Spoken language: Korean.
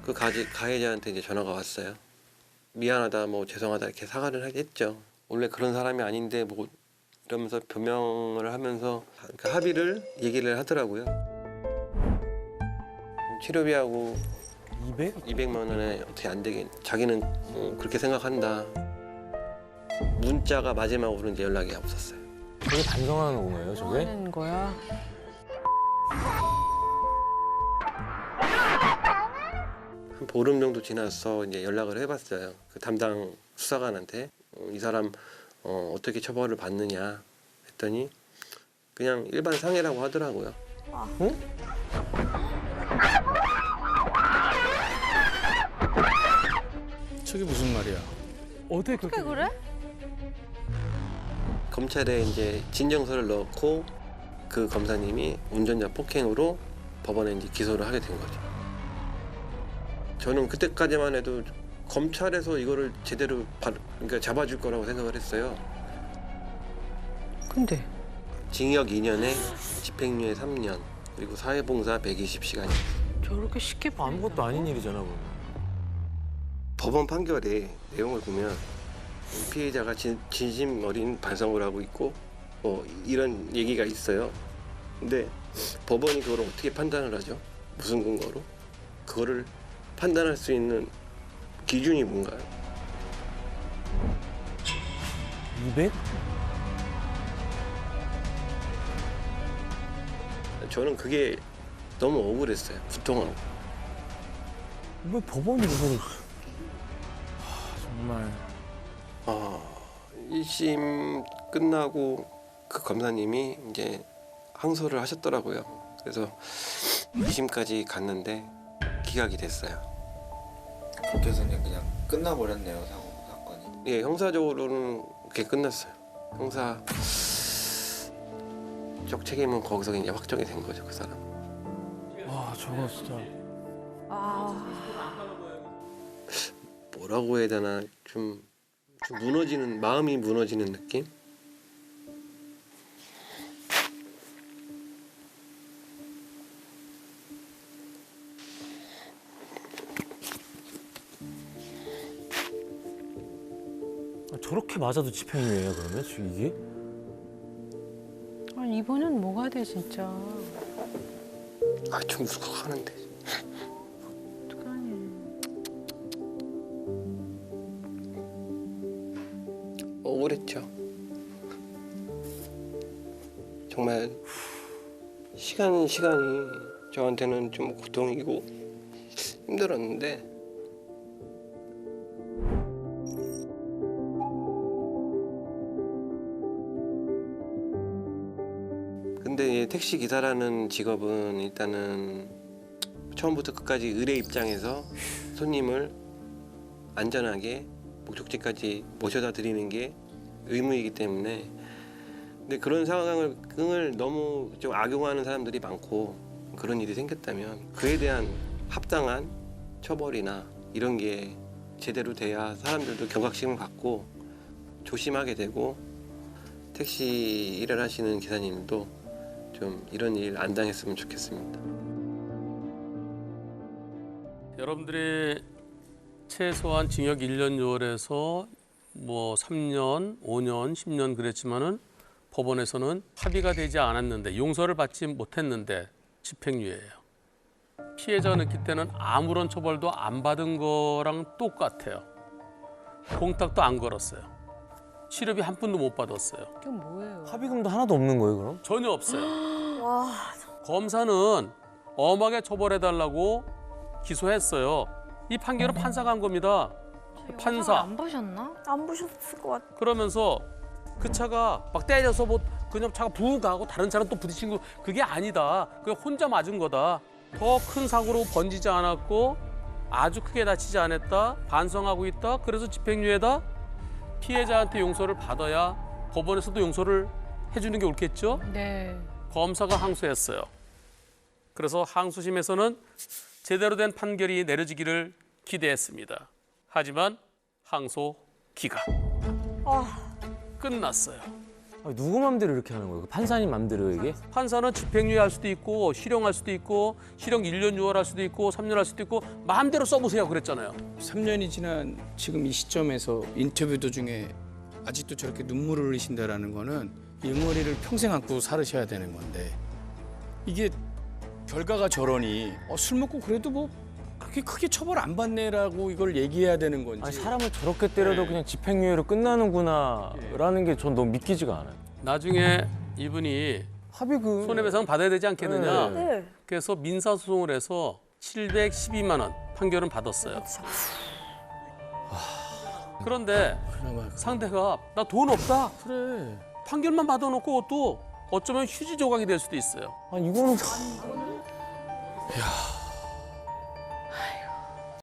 그 가해자한테 이제 전화가 왔어요. 미안하다, 뭐 죄송하다 이렇게 사과를 했죠. 원래 그런 사람이 아닌데 뭐 이러면서 변명을 하면서 그 합의를 얘기를 하더라고요. 치료비하고 200만 원에 어떻게 안 되긴. 자기는 그렇게 생각한다. 문자가 마지막으로 이제 연락이 없었어요. 되게 반성하는 거예요, 저게? 하는 거야? 한 보름 정도 지나서 이제 연락을 해봤어요. 그 담당 수사관한테 이 사람 어떻게 처벌을 받느냐 했더니 그냥 일반 상해라고 하더라고요. 응? 저게 무슨 말이야? 어떻게 어떻게 그래? 검찰에 이제 진정서를 넣고 그 검사님이 운전자 폭행으로 법원에 이제 기소를 하게 된 거죠. 저는 그때까지만 해도 검찰에서 이거를 제대로 그러니까 잡아줄 거라고 생각을 했어요. 근데 징역 2년에 집행유예 3년 그리고 사회봉사 120시간이. 저렇게 쉽게 아무것도 아닌 일이잖아, 그러면. 법원 판결의 내용을 보면 피해자가 진심 어린 반성을 하고 있고 이런 얘기가 있어요. 근데 법원이 그걸 어떻게 판단을 하죠? 무슨 근거로? 그거를 판단할 수 있는 기준이 뭔가요? 200? 저는 그게 너무 억울했어요. 부통하고. 왜 법원이 그걸... 정말 1심 끝나고 그 검사님이 이제 항소를 하셨더라고요. 그래서 2심까지 갔는데 기각이 됐어요. 그렇게 해서 그냥 끝나버렸네요, 사건이. 예, 형사적으로는 그게 끝났어요. 형사 쪽 책임은 거기서 이제 확정이 된 거죠, 그 사람. 와 저거 진짜 뭐라고 해야 되나 좀 무너지는 마음이 무너지는 느낌? 저렇게 맞아도 집행유예예요, 그러면? 지금 이게? 아니 이번엔 뭐가 돼 진짜. 좀 울컥하는데. 어떡하니. 억울했죠. 정말 시간이 저한테는 좀 고통이고 힘들었는데 근데 이 택시 기사라는 직업은 일단은 처음부터 끝까지 의뢰 입장에서 손님을 안전하게 목적지까지 모셔다 드리는 게 의무이기 때문에 근데 그런 상황을 너무 좀 악용하는 사람들이 많고 그런 일이 생겼다면 그에 대한 합당한 처벌이나 이런 게 제대로 돼야 사람들도 경각심을 갖고 조심하게 되고 택시 일을 하시는 기사님도 좀 이런 일 안 당했으면 좋겠습니다. 여러분들이 최소한 징역 1년 6월에서 뭐 3년, 5년, 10년 그랬지만은 법원에서는 합의가 되지 않았는데 용서를 받지 못했는데 집행유예예요. 피해자가 느낄 때는 아무런 처벌도 안 받은 거랑 똑같아요. 공탁도 안 걸었어요. 치료비 한 푼도 못 받았어요. 그게 뭐예요? 합의금도 하나도 없는 거예요, 그럼? 전혀 없어요. 검사는 엄하게 처벌해달라고 기소했어요. 이 판결은 판사가 한 겁니다. 판사. 안 보셨나? 안 보셨을 것 같아. 그러면서 그 차가 막 때려서 뭐 그냥 차가 붕 가고 다른 차랑 또 부딪힌 거 그게 아니다. 그냥 혼자 맞은 거다. 더 큰 사고로 번지지 않았고 아주 크게 다치지 않았다. 반성하고 있다. 그래서 집행유예다. 피해자한테 용서를 받아야 법원에서도 용서를 해주는 게 옳겠죠? 네. 검사가 항소했어요. 그래서 항소심에서는 제대로 된 판결이 내려지기를 기대했습니다. 하지만 항소 기각. 끝났어요. 아니, 누구 맘대로 이렇게 하는 거예요? 그 판사님 맘대로 이게? 판사는 집행유예 할 수도 있고 실형할 수도 있고 실형 1년 6월 할 수도 있고 3년 할 수도 있고 마음대로 써보세요 그랬잖아요. 3년이 지난 지금 이 시점에서 인터뷰 도중에 아직도 저렇게 눈물을 흘리신다라는 거는 이 응어리를 평생 안고 살으셔야 되는 건데 이게 결과가 저러니 술 먹고 그래도 뭐 그렇게 크게 처벌 안 받네라고 이걸 얘기해야 되는 건지. 아니 사람을 저렇게 때려도 네. 그냥 집행유예로 끝나는구나라는 게 전 너무 믿기지가 않아요. 나중에 이분이 합의금 손해배상 받아야 되지 않겠느냐. 네. 네. 그래서 민사소송을 해서 712만 원 판결은 받았어요. 그렇죠. 그런데 그나마 상대가 나 돈 없다. 그래. 판결만 받아놓고 또 어쩌면 휴지 조각이 될 수도 있어요. 아니 이거는 야